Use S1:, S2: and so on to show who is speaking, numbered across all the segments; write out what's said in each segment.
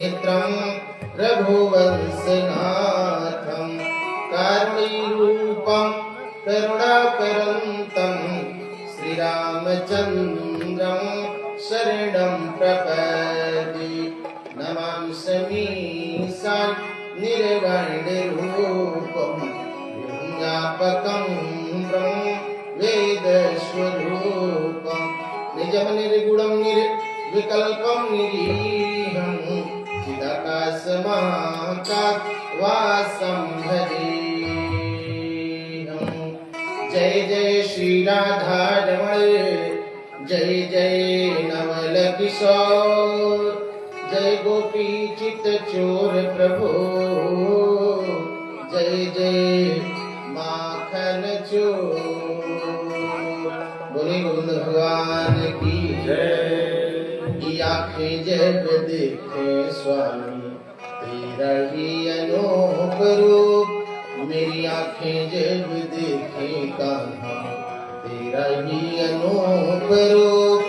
S1: नेत्रं रघुवंशनाथं कारुणीरूपं करुणाकरन्तं श्रीरामचन्द्रं शरणं प्रपद्ये। नमामि निर्वाणरूपं व्यापकं ब्रह्म वेदस्वरूपं निजं निर्गुणं निर्विकल्पं निरीहं चिदाकाशमाकाशवासं भजेऽहं। जय जय श्री राधारमण, जय जय नवल किशोर, जय गोपी चित चोर प्रभु, जय जय माखन चोर। बोले गोविंद भगवान की जय। की आंखें जब देखे स्वामी तेरा ही अनूप रूप, मेरी आंखें जब देखे कान्हा तेरा ही अनूप रूप,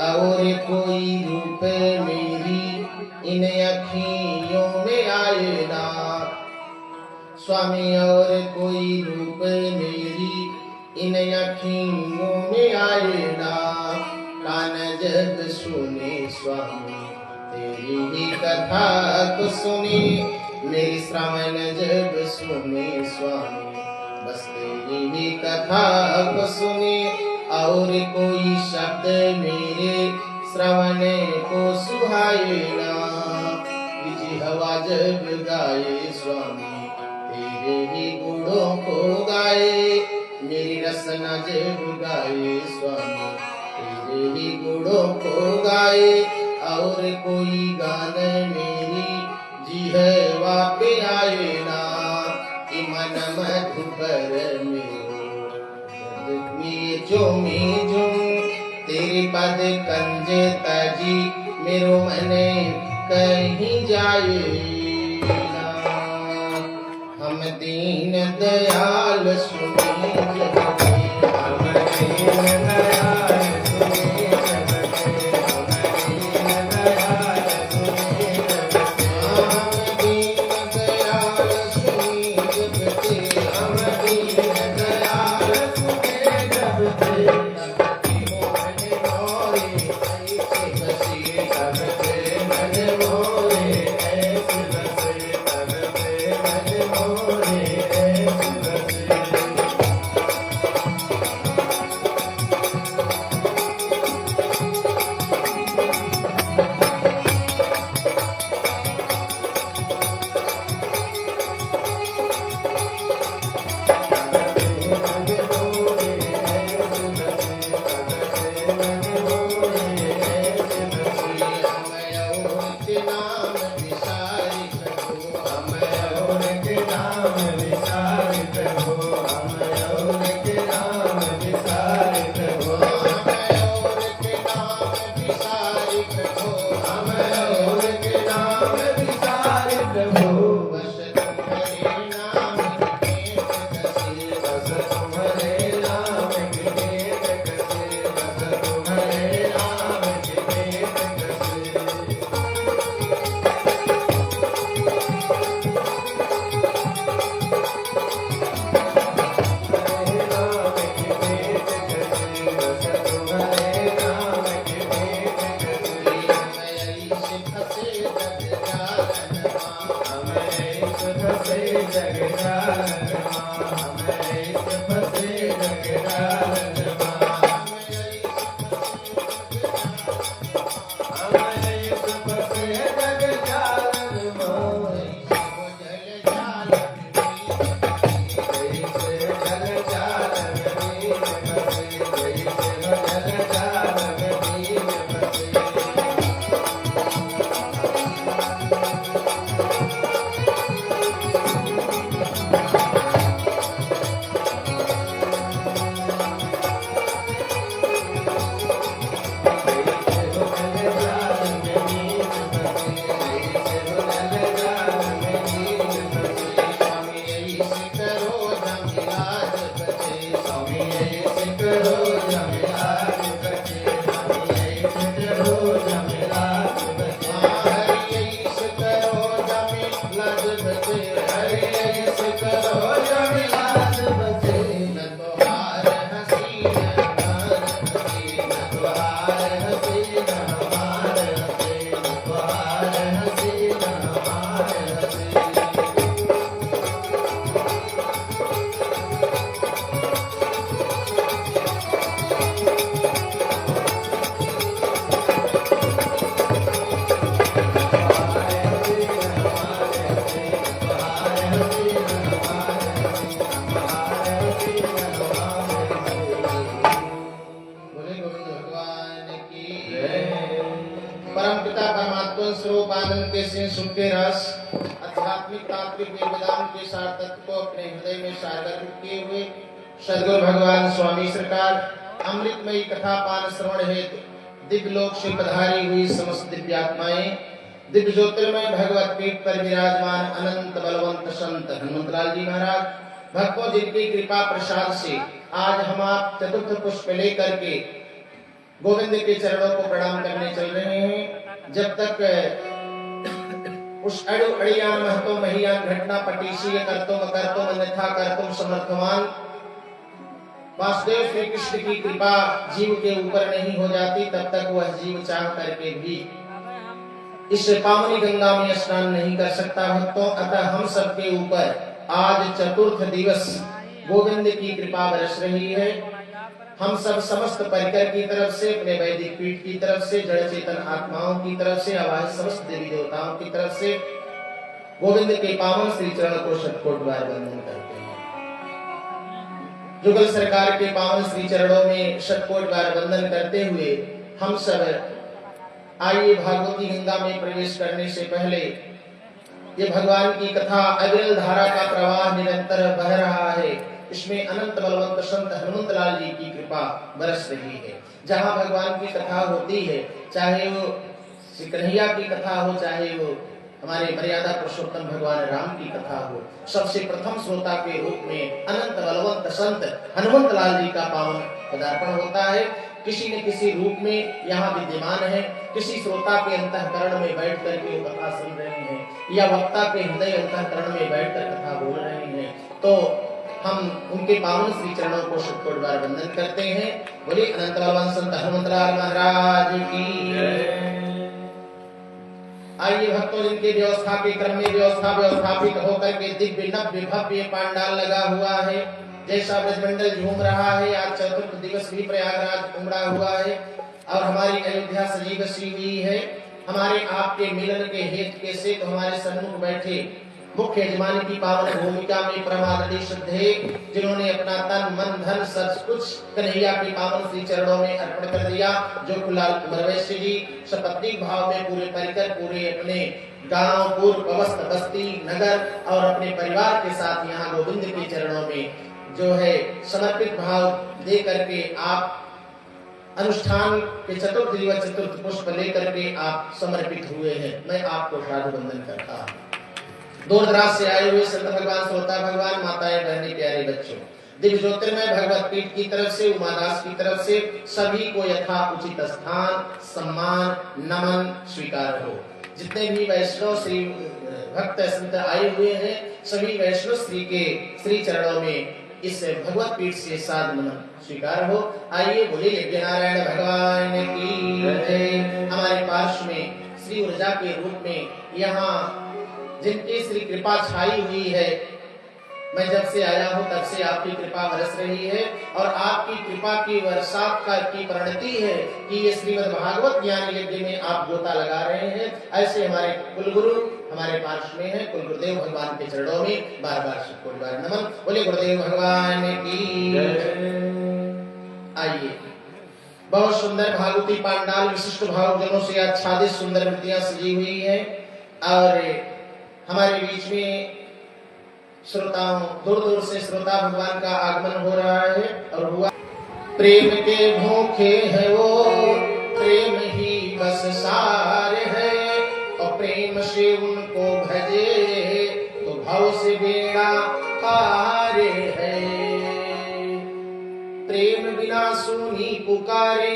S1: और कोई रूप मेरी इन अखियों में आए ना स्वामी, और कोई रूप मेरी इन अखियों में आए ना। कान जब सुने स्वामी तेरी ही कथा को सुने, मेरी श्रवण जब सुने स्वामी बस तेरी ही कथा को सुने, और कोई शब्द मेरे श्रवण को सुहाए ना। बिजी हवा जब गाए स्वामी तेरे ही गुणों को गाए, मेरी रसना जब गाए स्वामी तेरे ही गुणों को गाए, और कोई गान मेरी जिह्वा पे आए ना। कि मन मधुकर मेरो तेरे पद कंज तजी, मेरो मन कहीं जाए ना। हम दीन दयाल सुनी जगते, हम दीन दयाल सुनी जगते, हम दीन दयाल सुनी जगते, हम दीन दयाल सुनी जगते, हम दीन दयाल सुनी जगते। से हरि यश करो जो विलास बसे न तुहार हसी न हमार हसी न तुहार हसी न हमार हसी न तुहार हसी न हमार हसी। परमपिता परमात्मा स्वरूप आनंद के सिंह सुख के रस आध्यात्मिक तात्विक वेदांत के सार तत्व को अपने हृदय में सागर किए हुए सदगुरु भगवान स्वामी सरकार अमृतमयी कथा पान श्रवण हेतु दिव्य लोक से पधारी हुई समस्त दिव्यात्माएं दिव्य ज्योतिर्मय भगवत पीठ पर विराजमान अनंत बलवंत संत हनुमंतलाल जी महाराज भक्तों जिनकी कृपा प्रसाद से आज हम आप चतुर्थ पुष्प लेकर के गोविंद के चरणों को प्रणाम करने चल रहे हैं। जब तक उस अड़ु अड़ियान महतो महियान घटना पटीसी करतुम अन्यथा करतुम समर्थवान वासुदेव श्री कृष्ण की कृपा जीव के ऊपर नहीं हो जाती तब तक वह जीव चाह करके भी इस पावनी गंगा में स्नान नहीं कर सकता भक्तों। अतः हम सबके ऊपर आज चतुर्थ दिवस गोविंद की कृपा बरस रही है। हम सब समस्त परिकर की तरफ से अपने वैदिक पीठ की तरफ से जड़ चेतन आत्माओं की तरफ से आवाज समस्त देवी देवताओं की तरफ से गोविंद के पावन श्री चरण को शतकोट बार वंदन करते हैं। जुगल सरकार के पावन श्री चरणों में शतकोट बार वंदन करते हुए हम सब आइए भागवती गंगा में प्रवेश करने से पहले ये भगवान की कथा अविरल धारा का प्रवाह निरंतर बह रहा है। इसमें अनंत बलवंत संत हनुमंतलाल जी की कृपा बरस रही है। जहाँ भगवान की कथा होती है चाहे वो श्री कन्हैया की कथा हो चाहे वो हमारे मर्यादा पुरुषोत्तम भगवान राम की कथा हो सबसे प्रथम श्रोता के रूप में अनंत बलवंत संत हनुमंतलाल जी का पावन पदार्पण होता है। किसी न किसी रूप में यहाँ विद्यमान है। किसी श्रोता के अंतःकरण में बैठ करके वो कथा सुन रहे हैं या वक्ता के हृदय अंतःकरण में बैठकर कथा बोल रहे हैं तो हम उनके पावन श्री चरणों को शतकोट बार वंदन करते हैं। बोले अनंत बलवंत संत हनुमंतलाल महाराज की। आइए भक्तों जिनके व्यवस्था के क्रम में व्यवस्थापित होकर के दिव्य नव्य भव्य पांडाल लगा हुआ है। जैसा ब्रजमंडल झूम रहा है आज चतुर्थ दिवस भी प्रयागराज उमड़ा हुआ है और हमारी अयोध्या सजी बसी हुई है। हमारे आपके मिलन के हेतु के से तो हमारे सन्मुख बैठे मुख्य यजमान की पावन भूमिका में परमादरणीय श्रद्धेय जिन्होंने अपना तन मन धन सब कुछ कन्हैया के पावन श्री चरणों में अर्पण कर दिया। जो कुलाल कुंवरवैश्य जी सपत्निक भाव में पूरे परिकर पूरे अपने गांव पूर्व अवस्थ बस्ती नगर और अपने परिवार के साथ यहाँ गोविंद के चरणों में जो है समर्पित भाव दे करके आप अनुष्ठान के चतुर्थ दिवस चतुर्थ पुष्प लेकर के आप समर्पित हुए हैं। मैं आपको साधु वंदन करता हूँ। दूर दराज से आए हुए संत भगवान श्रोता भगवान माताएं बहनें प्यारे बच्चों दिव्य ज्योतिर्मय भगवत पीठ की तरफ से उमादास की तरफ से सभी को यथा उचित स्थान सम्मान नमन स्वीकार हो। जितने भी वैष्णव श्री भक्त संत आए हुए हैं सभी वैष्णव श्री के श्री चरणों में इस भगवत पीठ से साध नमन स्वीकार हो। आइए बोले यज्ञ नारायण भगवान की जय। हमारे पार्श्व में श्री ऊर्जा के रूप में यहाँ जिनकी श्री कृपा छाई हुई है मैं जब से आया हूँ तब से आपकी कृपा बरस रही है और आपकी कृपा की बरसात का की परिणति है कि ये श्रीमद् भागवत ज्ञान यज्ञ में आप गोता लगा रहे हैं। ऐसे हमारे कुलगुरु हमारे पास में है कुल गुरुदेव भगवान के चरणों में बार बार नमन। बोले गुरुदेव भगवान की। आइए बहुत सुंदर भागवती पांडाल विशिष्ट भावजनों से आच्छादित सुंदर मूर्तियां सजी हुई है और हमारे बीच में श्रोताओं दूर दूर से श्रोता भगवान का आगमन हो रहा है और हुआ। प्रेम के भूखे है वो प्रेम ही बस सार है और प्रेम से उनको भजे तो भाव से बेड़ा पार है। प्रेम बिना सुनी पुकारे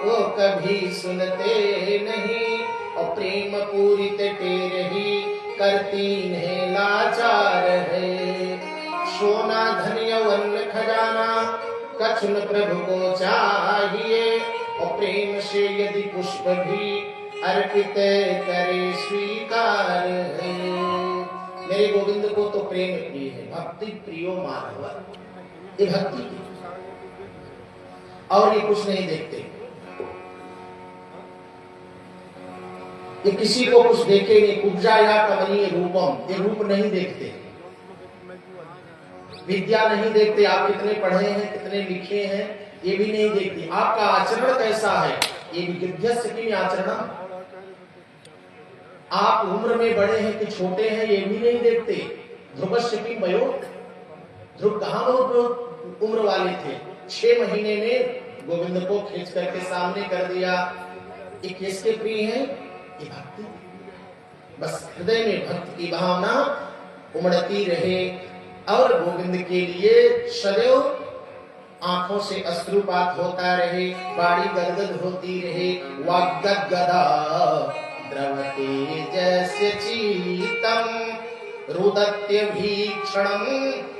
S1: वो कभी सुनते नहीं और प्रेम पूरित टेर ही करती है लाचार है। सोना धन यौवन खजाना कछु न प्रभु को चाहिए, और प्रेम से यदि पुष्प भी अर्पित करे स्वीकार है। मेरे गोविंद को तो प्रेम प्रिय है, भक्ति प्रियो माधव, ये भक्ति की, और ये कुछ नहीं देखते। ये किसी को कुछ देखे नहीं, कुब्जा या कमनीय रूपम, ये रूप नहीं देखते, विद्या नहीं देखते, आप कितने पढ़े हैं कितने लिखे हैं ये भी नहीं देखते, आपका आचरण कैसा है ये विद्यस्य किम आचरण, आप उम्र में बड़े हैं कि छोटे हैं ये भी नहीं देखते। ध्रुवस्य किम वयो, ध्रुव कहां बहुत उम्र वाले थे, 6 महीने में गोविंद को खींच करके सामने कर दिया। ये किसके प्रिय है, ये भक्ति, बस हृदय में भक्ति की भावना उमड़ती रहे और गोविंद के लिए सदैव आंखों से अश्रुपात होता रहे, बाड़ी गदगद होती रहे। वाग्गदगदा द्रवते जैसे चीतम रुदत्य भीक्षणम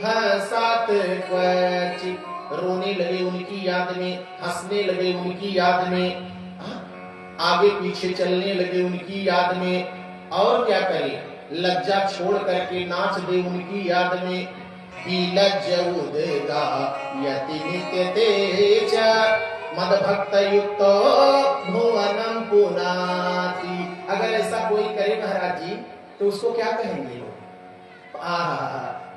S1: हसात क्वचित, रोने लगे उनकी याद में, हंसने लगे उनकी याद में, आगे पीछे चलने लगे उनकी याद में, और क्या करें लज्जा छोड़ करके नाच दे उनकी याद में। लज्जउदगा यति नित्य तेज मद भक्त युक्तो भुवनम पुनाति। अगर ऐसा कोई करे महाराज जी तो उसको क्या कहेंगे लोग,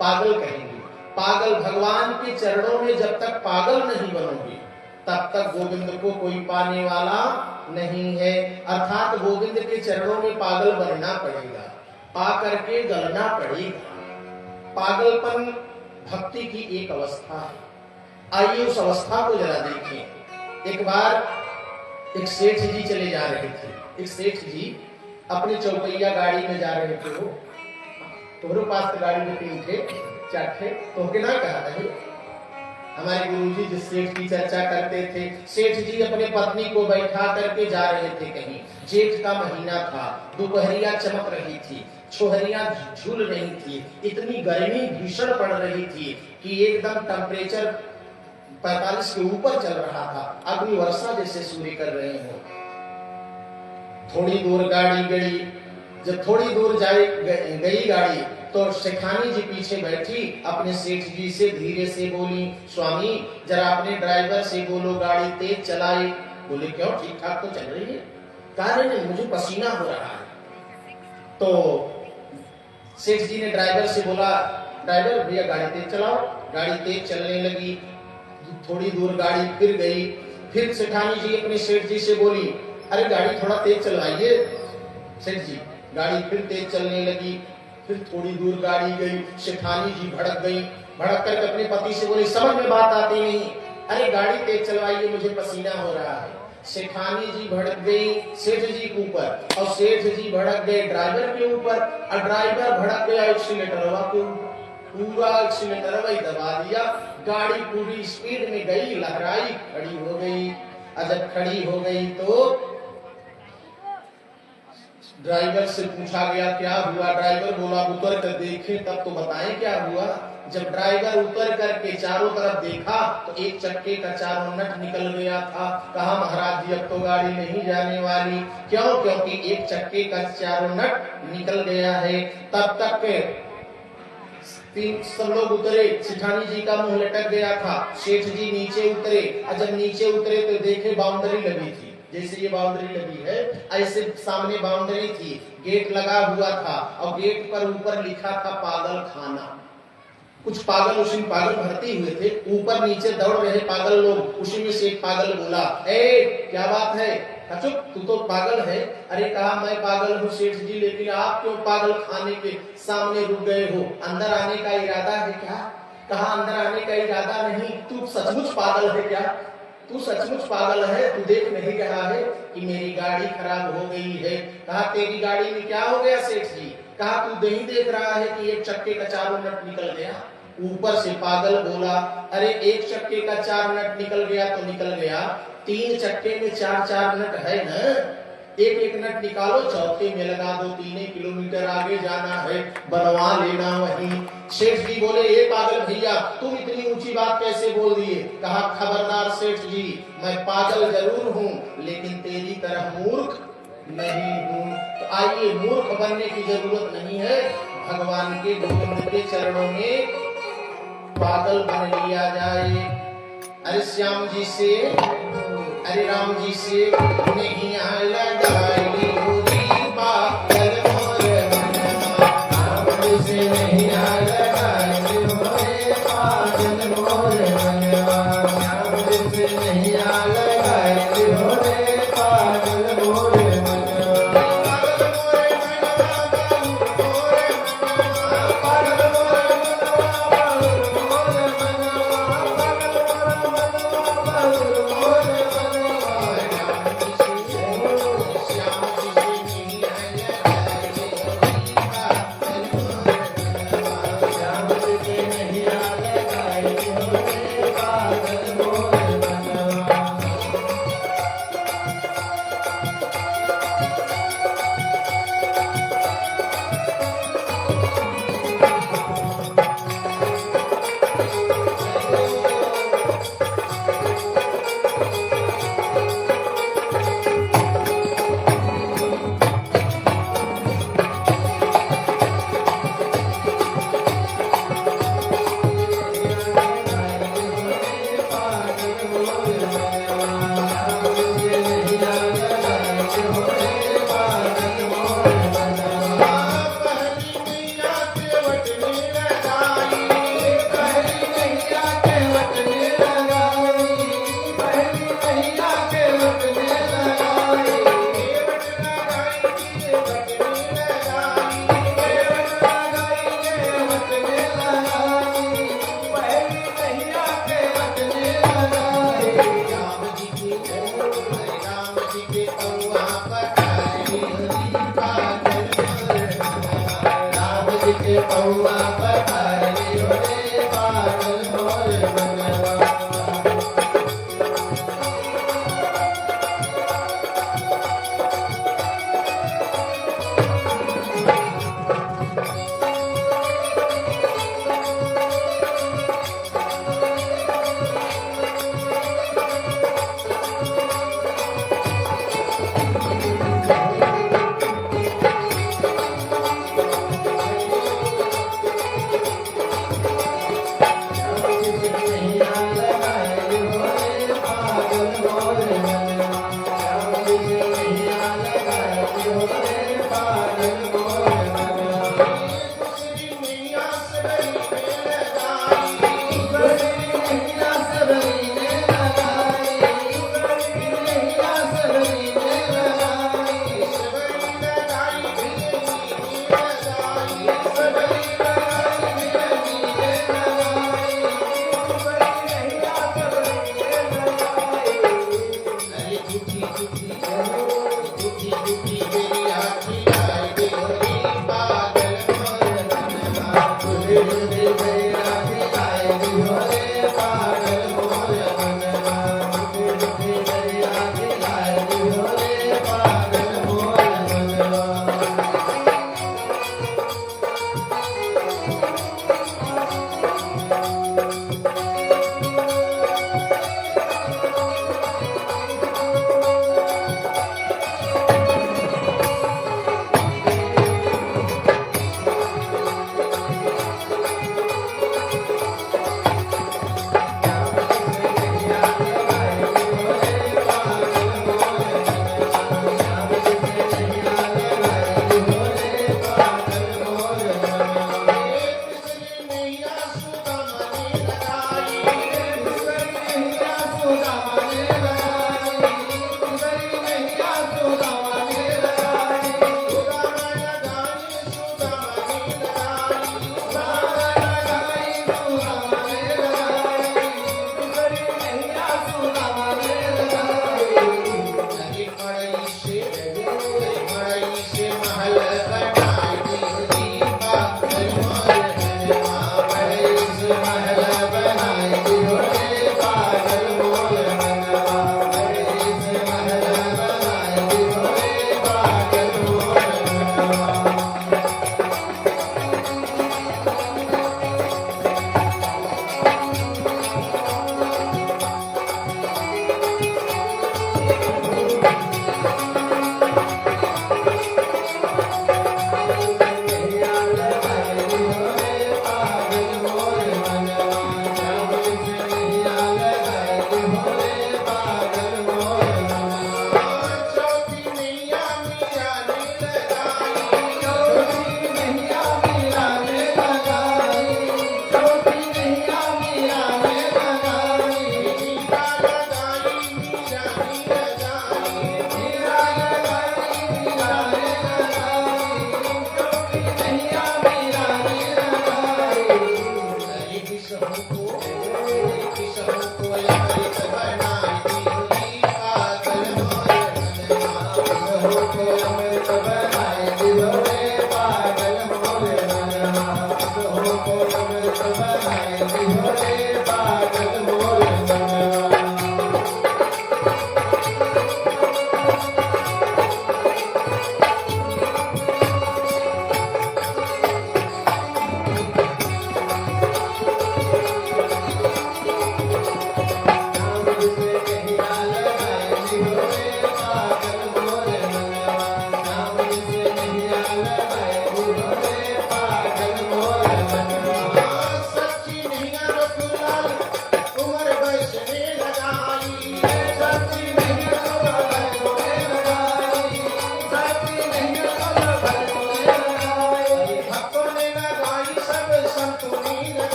S1: पागल कहेंगे। पागल, भगवान के चरणों में जब तक पागल नहीं बनोगे तब तक गोविंद को कोई पाने वाला नहीं है। अर्थात गोविंद के चरणों में पागल बनना पड़ेगा, पा करके गलना पड़ेगा। पागलपन भक्ति की एक अवस्था है। आइए उस अवस्था को जरा देखें। एक बार एक सेठ जी चले जा रहे थे, एक सेठ जी अपने चौपहिया गाड़ी में जा रहे थे। वो तुम्हारे पास तो गाड़ी में 3 थे 4 थे, तो के ना कहा था हमारे गुरुजी जिस सेठ की चर्चा करते थे, सेठ जी अपने पत्नी को बैठा करके जा रहे थे कहीं। जेठ का महीना था, दोपहरिया चमक रही थी, छोहरियां झूल रही थी, इतनी गर्मी भीषण पड़ रही थी कि एकदम टेम्परेचर 45 के ऊपर चल रहा था, अग्नि वर्षा जैसे सूर्य कर रहे हो। थोड़ी दूर गाड़ी गई, जब थोड़ी दूर गई गाड़ी तो शेखानी जी पीछे बैठी अपने सेठ जी से धीरे से बोली, स्वामी जरा अपने ड्राइवर से बोलो गाड़ी तेज चलाए। बोले क्यों, ठीक ठाक तो चल रही है। कहा नहीं मुझे पसीना हो रहा है। तो सेठ जी ने ड्राइवर से बोला, ड्राइवर भैया गाड़ी तेज चलाओ। गाड़ी तेज चलने लगी, थोड़ी दूर गाड़ी फिर गई, फिर शेखानी जी अपने सेठ जी से बोली, अरे गाड़ी थोड़ा तेज चलवाइए। सेठ जी गाड़ी फिर तेज चलने लगी, फिर थोड़ी दूर गाड़ी गई, शेखानी जी भड़क गई, भड़क कर अपने पति से बोली, समझ में बात आती नहीं, अरे गाड़ी तेज चलवाइए मुझे पसीना हो रहा है। शेखानी जी भड़क गई सेठ जी के ऊपर, और सेठ जी भड़क गए ड्राइवर के ऊपर, और ड्राइवर भड़क गया एक्सीलेटरवा के ऊपर, पूरा एक्सीलेटर वही दबा दिया। गाड़ी पूरी स्पीड में गई, लहराई, खड़ी हो गई। और जब खड़ी हो गई तो ड्राइवर से पूछा गया क्या हुआ। ड्राइवर बोला उतर कर देखे तब तो बताएं क्या हुआ। जब ड्राइवर उतर करके चारों तरफ देखा तो एक चक्के का चारों नट निकल गया था। कहा महाराज जी अब तो गाड़ी नहीं जाने वाली। क्यों, क्योंकि एक चक्के का चारों नट निकल गया है। तब तक सब लोग उतरे, शेखानी जी का मुंह लटक गया था। सेठ जी नीचे उतरे, और जब नीचे उतरे तो देखे बाउंड्री लगी थी, जैसे ये बाउंड्री लगी है ऐसे सामने बाउंड्री थी, गेट लगा हुआ था, और गेट पर ऊपर लिखा था पागल खाना। कुछ पागल उसी में पागल भर्ती हुए थे, ऊपर नीचे दौड़ रहे पागल लोग। उसी में से एक पागल बोला, ए क्या बात है, चुप तू तो पागल है। अरे कहा मैं पागल हूँ सेठ जी, लेकिन आप क्यों पागल खाने के सामने रुक गए हो, अंदर आने का इरादा है क्या। कहा अंदर आने का इरादा नहीं, तू सचमुच पागल है क्या, तू सचमुच पागल है, तू देख नहीं रहा है कि मेरी गाड़ी खराब हो गई है। कहा तेरी गाड़ी में क्या हो गया सेठ जी। कहा तू नहीं देख रहा है कि एक चक्के का चारों नट निकल गया। ऊपर से पागल बोला, अरे एक चक्के का 4 नट निकल गया तो निकल गया, 3 चक्के में 4 नट है न, एक एक नट निकालो, चौथे में लगा दो, 3 किलोमीटर आगे जाना है, बनवा लेना वहीं। सेठ जी बोले, ये पागल भैया तुम इतनी ऊंची बात कैसे बोल दिए? कहा, खबरदार सेठ जी, मैं पागल जरूर हूँ लेकिन तेरी तरह मूर्ख नहीं हूँ। तो आइए, मूर्ख बनने की जरूरत नहीं है, भगवान के गोविंद के चरणों में पागल बन लिया जाए। अरे श्याम जी से, अरे राम जी से नहीं लगाई होरी पागल मोर मनवा, राम जी से नहीं लगाई होरी पागल मोर मनवा, राम जी से नहीं लगाई होरी पागल मोर मनवा, पागल मोर मनवा, पागल मोर पौआ पधारी रे पागल मोर मनवा।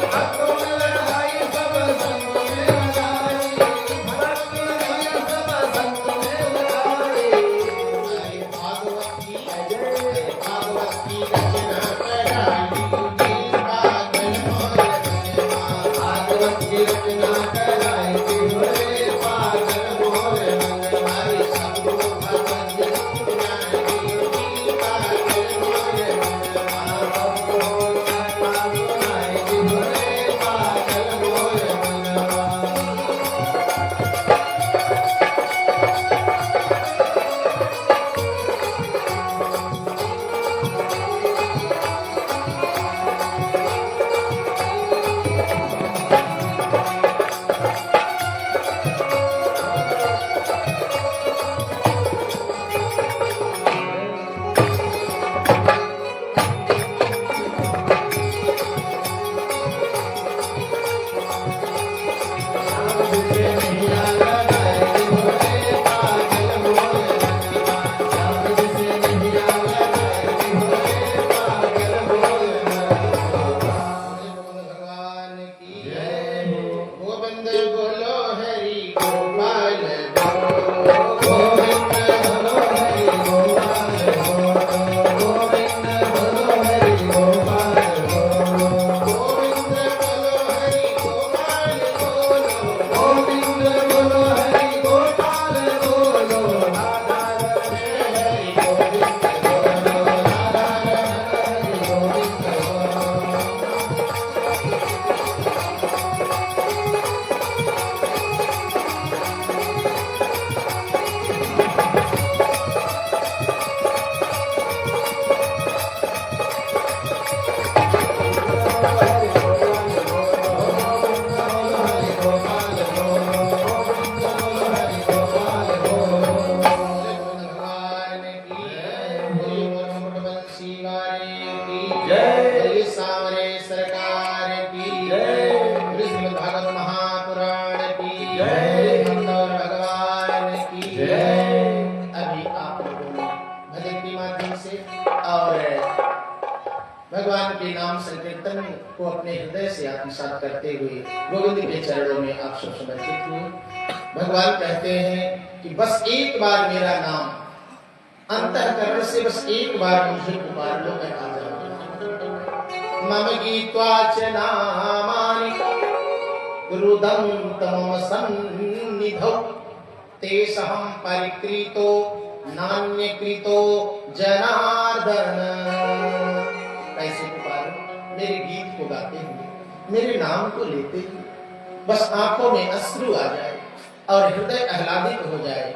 S2: भक्तों में लड़ाई सब संग में लगाई, भक्ति नहीं सब संग में लगाई।
S1: भागवत की रचना कराई, पागल मोर मनवा।
S2: भागवत की रचना कराई, बोले पागल मोर मनवा।
S1: सबको भगवत सुनाई, पागल मोर मनवा। भगवान की जय। गोविंद बोलो हरि गोपाल बोलो,
S2: गोविंद बोलो हरि गोपाल बोलो, गोविंद बोलो हरि गोपाल बोलो,
S1: गोविंद बोलो हरि गोपाल बोलो।
S2: गोविंद बोलो हरि गोपाल बोलो। राधा रमण हरि गोविंद बोलो, राधा रमण हरि गोविंद बोलो।
S1: भगवान की जय। बोलो मोरमुकुट बंसी वाले की
S2: जय।
S1: बोलो सांवरे सरकार की
S2: जय।
S1: बोलो श्रीमद् भागवत महापुराण की
S2: जय।
S1: भक्तौर भगवान की
S2: जय।
S1: अभी आप लोगों ने भजन के माध्यम से और भगवान के नाम संकीर्तन को अपने हृदय से आत्मसात करते हुए गोविंद के चरणों में आप सब समर्पित हुए। भगवान कहते हैं कि बस एक बार मेरा नाम अंतःकरण से बस एक बार मुझे पुकार लो, मैं आ जाऊंगा। मम गीत्वाच नामानि रुदं तमम सन्निधौ, तेषहं परिकृतो नान्यकृतो जनार्दन। कैसे पुकारो? मेरे गीत को गाते हुए, मेरे नाम को लेते हुए बस आंखों में अश्रु आ जाए और हृदय आह्लादित हो जाए।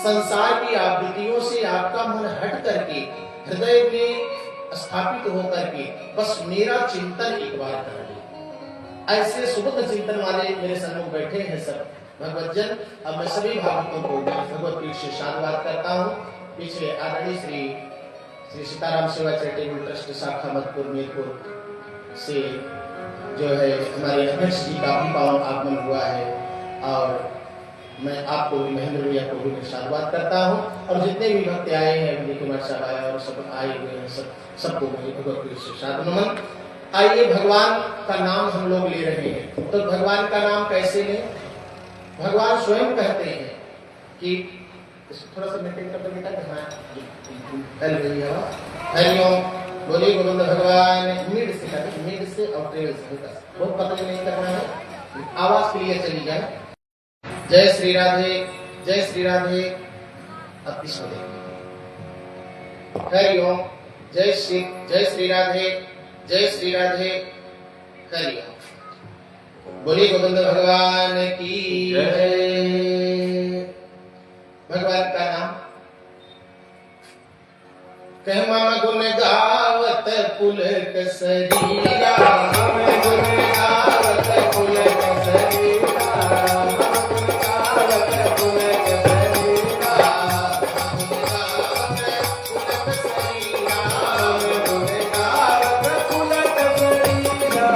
S1: संसार की आवृत्तियों से आपका मन हट करके हृदय में स्थापित होकर के बस मेरा चिंतन एक बार कर ले। ऐसे सुबह चिंतन वाले मेरे सम्मुख बैठे हैं सब भगवत जन। अब मैं सभी भागवतों को भगवत पीठ से साधुवाद करता हूँ। पीछे आदरणीय श्री सीताराम सेवा चैरिटेबल ट्रस्ट शाखा मधुपुर मीरपुर से जो है हमारे अध्यक्ष जी का भी पावन आगमन हुआ है और मैं आपको भी महेंद्र भैया को भी साधुवाद करता हूँ और जितने भी भक्त आए हैं विजय कुमार साहब आए और सब आए हुए हैं सबको मेरे भगवत पीठ से साधु नमन। आइए भगवान का नाम हम लोग ले रहे हैं तो भगवान का नाम कैसे लें? भगवान स्वयं कहते हैं कि थोड़ा सा मीटिंग कर बेटा हरिओम बोले गोविंद भगवान। मिड से और ट्रेल से बहुत पता नहीं करना है, आवाज क्लियर चली जाए। जय श्री राधे, जय श्री राधे। अब इसको हरिओम, जय श्री राधे, जय श्री राधे, हरिओम। बोले गोविंद भगवान की जय। भगवान का नाम कह मम गुण गावत पुलक सरीरा, मम गुण गावत पुलक सरीरा, गावत पुलक सरीरा, पुलक सरीरा, गुण गावत पुलक सरीरा।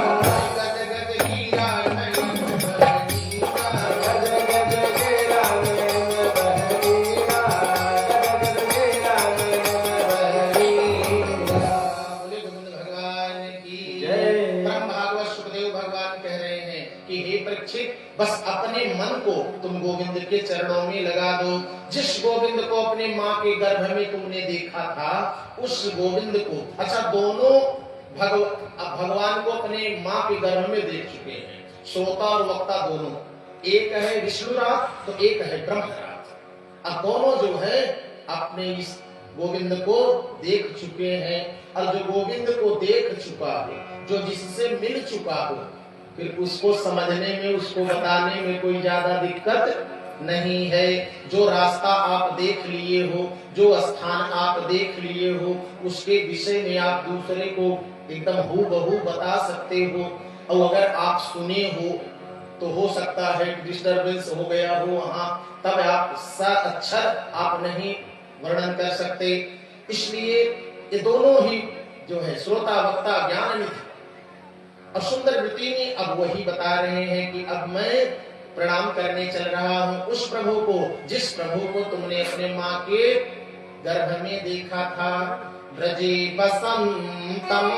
S1: गज गज हीरा नयन बहरीरा, गज गज हीरा नयन बहरीरा, गज गज हीरा नयन बहरीरा। बोले गोविंद भगवान की जय। ब्रह्मा बस अपने मन को तुम गोविंद के चरणों में लगा दो। जिस गोविंद को अपने माँ के गर्भ में तुमने देखा था, उस गोविंद को, अच्छा दोनों भगवान को अपने माँ के गर्भ में देख चुके हैं, श्रोता और वक्ता दोनों। एक है विष्णुराज तो एक है ब्रह्मराज। अब दोनों जो है अपने इस गोविंद को देख चुके हैं। और जो गोविंद को देख चुका हो, जो जिससे मिल चुका हो, फिर उसको समझने में, उसको बताने में कोई ज्यादा दिक्कत नहीं है। जो रास्ता आप देख लिए हो, जो स्थान आप देख लिए हो, उसके विषय में आप दूसरे को एकदम हूबहू बता सकते हो। और अगर आप सुने हो तो हो सकता है डिस्टरबेंस हो गया हो वहां, तब आप अक्षर आप नहीं वर्णन कर सकते। इसलिए ये दोनों ही जो है श्रोता वक्ता ज्ञान निधि और सुंदर वृत्ति में अब वही बता रहे हैं कि अब मैं प्रणाम करने चल रहा हूं उस प्रभु को, जिस प्रभु को तुमने अपने माँ के गर्भ में देखा था। ब्रजे बसंतम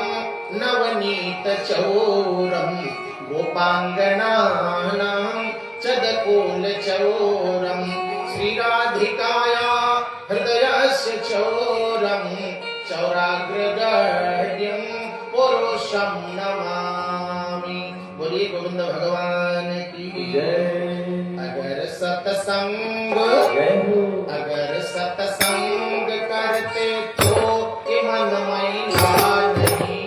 S1: नवनीत चौरम गोपांगनानां चदकोल चौरम श्री राधिकाया हृदयस्य चौरम चौराग्रगण्यं पुरुषं नमामि। बोलिए गोविंद भगवान की जय। अगर सत्संग करते तो कि मन मैला नहीं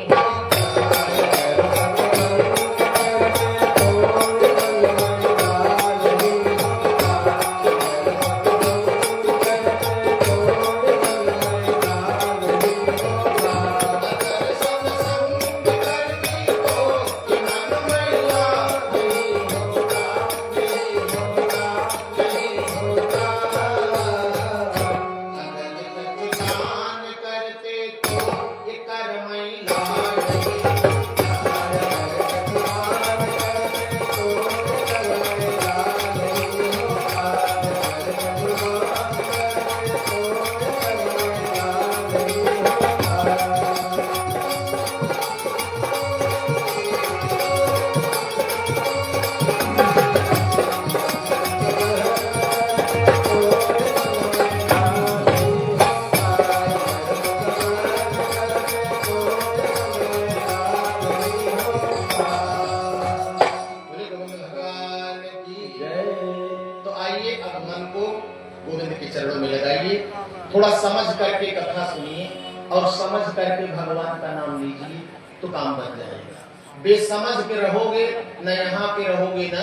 S1: थोड़ा समझ करके कथा सुनिए और समझ करके भगवान का नाम लीजिए तो काम बन जाएगा। बेसमझ के रहोगे न यहाँ के रहोगे न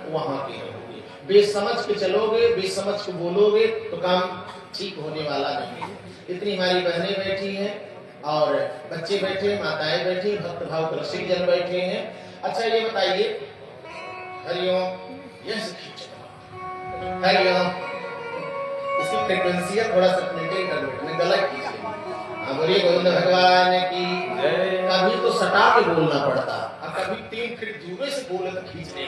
S1: वहां के रहोगे। बेसमझ के चलोगे, बेसमझ के बोलोगे तो काम ठीक होने वाला नहीं है। इतनी हमारी बहनें बैठी हैं और बच्चे बैठे, माताएं बैठी, भक्त भाव रसिक जन बैठे हैं। अच्छा ये बताइए, हरिओम, यस हरिओम, इसकी फ्रीक्वेंसी है थोड़ा सा मेंटेन कर लो, मैं गलत कीजिए। हाँ बोलिए गोविंद भगवान की जय। कभी तो सटा के बोलना पड़ता और कभी 3 फीट दूर से बोले तो खींच रहे।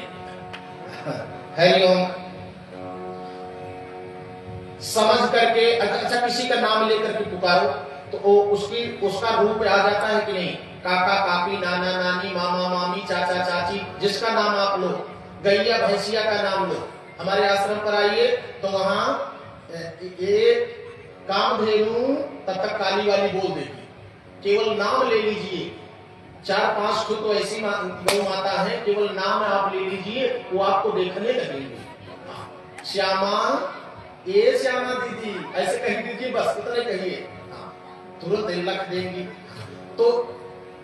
S1: हरिओम समझ करके, अच्छा किसी का नाम लेकर के पुकारो तो वो उसका रूप आ जाता है कि नहीं? काका काकी, नाना नानी, मामा मामी, चाचा चाची, जिसका नाम आप लो, गैया भैंसिया का नाम लो। हमारे आश्रम पर आइए तो वहां ये कामधेनु तब तक काली वाली बोल देगी। केवल नाम ले लीजिए, 4-5 खुद तो ऐसी गौ माता है, केवल नाम आप ले लीजिए वो आपको देखने लगेंगे। श्यामा, ये श्यामा दीदी, ऐसे कह दीजिए, बस इतना कहिए, तुरंत लख देंगी। तो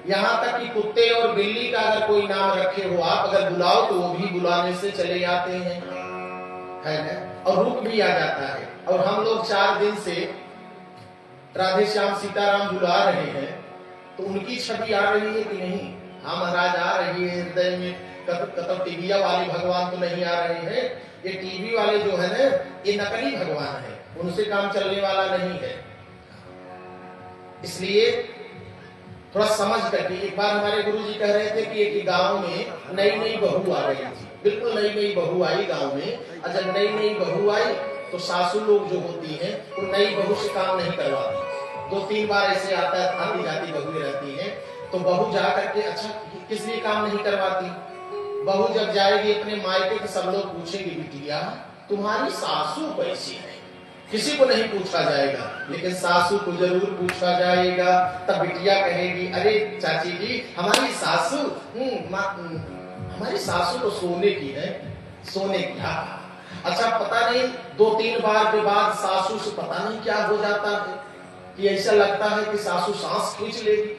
S1: यहाँ तक कि कुत्ते और बिल्ली का अगर कोई नाम रखे हो आप, अगर बुलाओ तो वो भी बुलाने से चले आते हैं, है ना? और रूप भी आ जाता है। और हम लोग 4 दिन से राधे श्याम सीताराम बुला रहे हैं तो उनकी छवि आ रही है कि नहीं? हाँ महाराज आ रही है हृदय में। कतब टीविया वाले भगवान तो नहीं आ रहे हैं, ये टीवी वाले जो है ना, ये नकली भगवान है, उनसे काम चलने वाला नहीं है। इसलिए थोड़ा समझ करके, एक बार हमारे गुरुजी कह रहे थे कि एक गांव में नई बहू आ रही थी, बिल्कुल नई बहू आई गांव में। और जब नई बहू आई तो सासू लोग जो होती हैं वो नई बहू से काम नहीं करवाती। 2-3 बार ऐसे आता है, आती जाती बहुएं रहती हैं, तो बहू जा करके अच्छा किस लिए काम नहीं करवाती? बहू जब जाएगी अपने मायके तो सब लोग पूछेंगे बिटिया तुम्हारी सासू कैसी है। किसी को नहीं पूछा जाएगा लेकिन सासू को जरूर पूछा जाएगा। तब बिटिया कहेगी अरे चाची जी हमारी सासू हमारी सासू तो सोने की है। सोने की अच्छा पता नहीं 2-3 बार के बाद सासू से पता नहीं क्या हो जाता है कि ऐसा लगता है कि सासू सांस खींच लेगी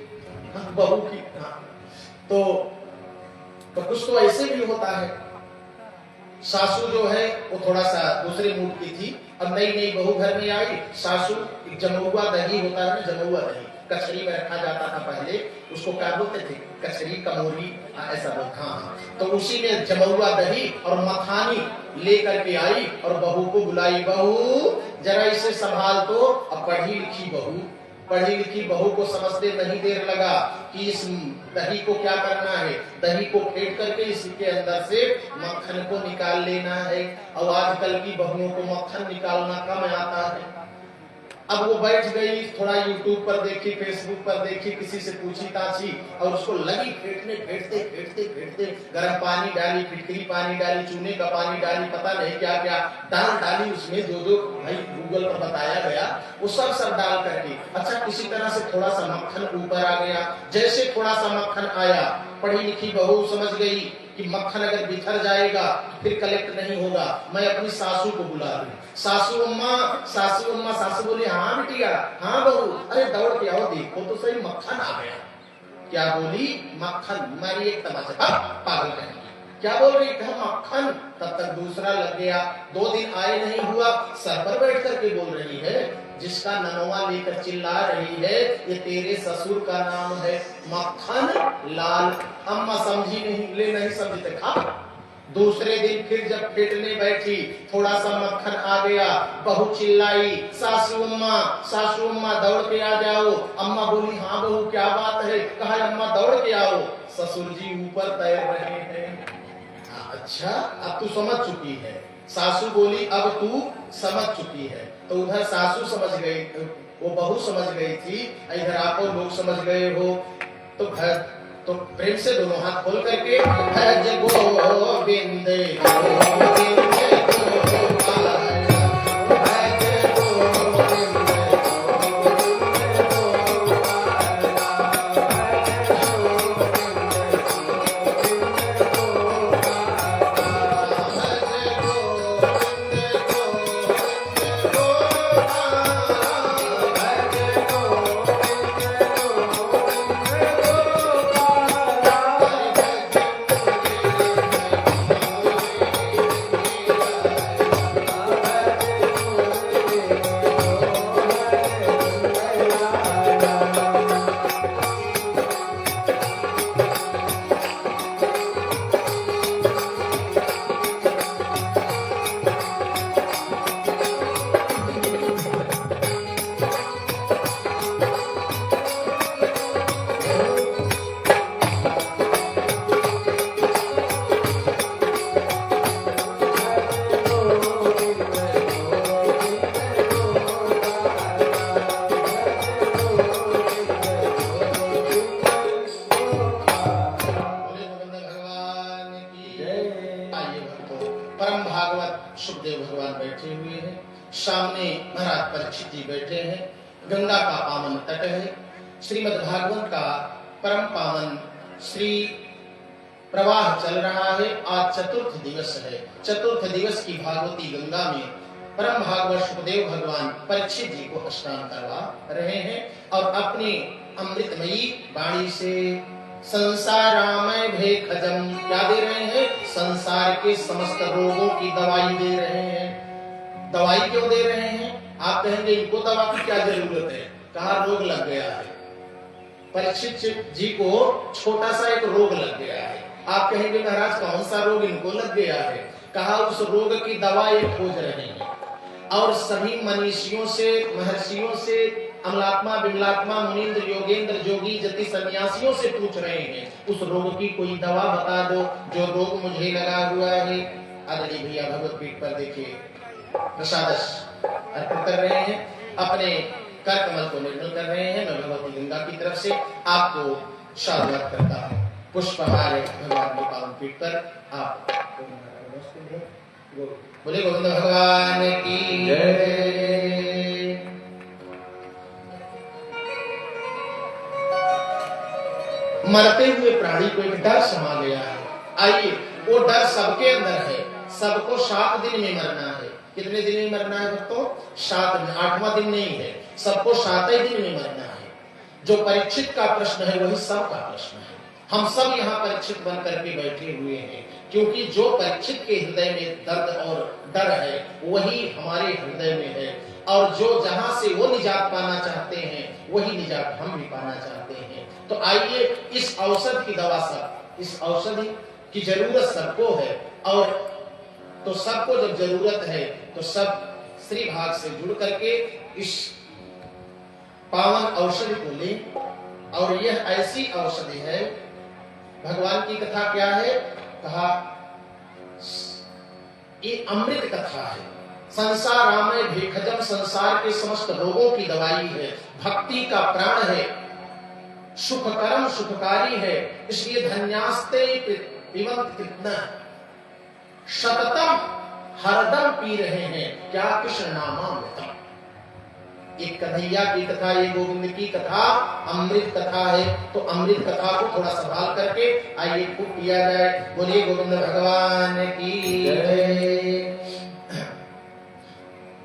S1: बहू की। तो कुछ तो ऐसे भी होता है। सासू जो है वो थोड़ा सा दूसरे मूड की थी। अब नई नई बहू घर में आई। सासू जमौआ दही होता है ना, जमौआ दही कचरी में रखा जाता था पहले, उसको क्या बोलते थे कचरी कमोरी ऐसा बोलते। हाँ तो उसी में जमौआ दही और मखानी लेकर के आई और बहू को बुलाई। बहू जरा इसे संभाल तो। अब पढ़ी लिखी बहू को समझते नहीं देर लगा कि इस दही को क्या करना है। दही को फेंट करके इसके अंदर से मक्खन को निकाल लेना है। और आजकल की बहुओं को मक्खन निकालना कम आता है। अब वो बैठ गई, थोड़ा यूट्यूब पर देखी, फेसबुक पर देखी, किसी से पूछी ताछी और उसको लगी फेंटने। फेंटते गर्म पानी डाली, फिटकरी पानी डाली, चूने का पानी डाली, पता नहीं क्या क्या डाली उसमें जो भाई गूगल पर बताया गया वो सब डाल करके अच्छा किसी तरह से थोड़ा सा मक्खन ऊपर आ गया। जैसे थोड़ा सा मक्खन आया पढ़ी लिखी बहू समझ गई कि मक्खन अगर बिखर जाएगा फिर कलेक्ट नहीं होगा, मैं अपनी सासू को बुला लूं। सासू अम्मा सासू बोली हाँ बिटिया हाँ बहू, अरे दौड़ के आओ देखो तो सही मक्खन आ गया। क्या बोली मक्खन, मारी एक तमाचा पागल कहेंगे क्या बोल रही है मक्खन। तब तक दूसरा लग गया। 2 दिन आए नहीं हुआ, सर पर बैठ करके बोल रही है जिसका नमवा लेकर चिल्ला रही है ये तेरे ससुर का नाम है मक्खन लाल। अम्मा समझी नहीं समझी खा। दूसरे दिन फिर जब फेंटने बैठी थोड़ा सा मक्खन आ गया, बहू चिल्लाई सासू अम्मा दौड़ के आ जाओ। अम्मा बोली हाँ बहू क्या बात है। कहा अम्मा दौड़ के आओ, ससुर जी ऊपर तैर रहे हैं। अच्छा अब तू समझ चुकी है। सासू बोली अब तू समझ चुकी है। तो उधर सासू समझ गई, वो बहू समझ गई थी, इधर आप लोग समझ गए हो। तो प्रेम से दोनों हाथ खोल करके भज गोविंद गोविंद गंगा का पावन तट है। श्रीमद् भागवत का परम पावन श्री प्रवाह चल रहा है। आज चतुर्थ दिवस है। चतुर्थ दिवस की भागवती गंगा में परम भागवत सुखदेव भगवान परीक्षित जी को स्नान करवा रहे हैं और अपनी अमृतमयी वाणी से संसारामय भेखजम क्या दे रहे हैं। संसार के समस्त रोगों की दवाई दे रहे हैं। दवाई क्यों दे रहे हैं। आप कहेंगे इनको दवा की क्या जरूरत है। कहा रोग लग गया है। परीक्षित जी को छोटा सा एक रोग लग गया है। आप कहेंगे महाराज कौन सा रोग इनको लग गया है। कहा उस रोग की दवा ये खोज रहे हैं और सभी मनीषियों से महर्षियों से अमलात्मा विमलात्मा मुनीन्द्र योगेंद्र जोगी जति सन्यासियों से पूछ रहे हैं उस रोग की कोई दवा बता दो जो रोग मुझे लगा हुआ है। आदरणीय भैया भगवत पीठ पर देखिए प्रसाद अर्पण कर रहे हैं, अपने कर कमल को निर्मल कर रहे हैं। मैं भगवती गंगा की तरफ से आपको साधुवाद करता हूँ। पुष्पहार भगवान के पावन पीठ पर आप बोले गोविंद भगवान की जय। मरते हुए प्राणी को एक डर समा गया है। आइए, वो डर सबके अंदर है। सबको 7 दिन में मरना है। कितने दिन में मरना है भक्तों? 7 दिन। 8वां दिन नहीं है, सबको 7 ही दिन में मरना है। जो परीक्षित का प्रश्न है वही सबका प्रश्न है। हम सब यहाँ परीक्षित बन करके बैठे हुए हैं, क्योंकि जो परीक्षित के हृदय में दर्द और डर है वही हमारे हृदय में है, और जो जहां से वो निजात पाना चाहते हैं वही निजात हम भी पाना चाहते हैं। तो आइए, इस औषध की दवा सब, इस औषधि की जरूरत सबको है, और तो सबको जब जरूरत है तो सब श्री भाग से जुड़ करके इस पावन औषधि को लें। और यह ऐसी औषधि है, भगवान की कथा क्या है? कहा ये अमृत कथा है। संसार रामय भेखजम, संसार के समस्त रोगों की दवाई है। भक्ति का प्राण है, सुखकरम सुखकारी है। इसलिए धन्यास्ते पिबंत कृष्ण, सततम हरदम पी रहे हैं क्या कृष्ण नामामृतम। एक कन्हैया की कथा, ये गोविंद की कथा अमृत कथा है। तो अमृत कथा को थोड़ा संभाल करके आइए खूब पिया जाए। बोलिए गोविंद भगवान की जय।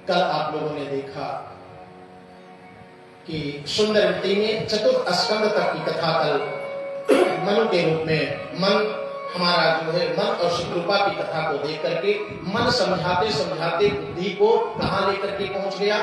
S1: कल आप लोगों ने देखा कि सुंदर वृत्ति में चतुर्थ स्कंद तक की कथा कल मनु के रूप में, मन हमारा जो है मन और शिवरूपा की कथा को देख करके मन समझाते समझाते बुद्धि को कहां लेकर के पहुंच गया?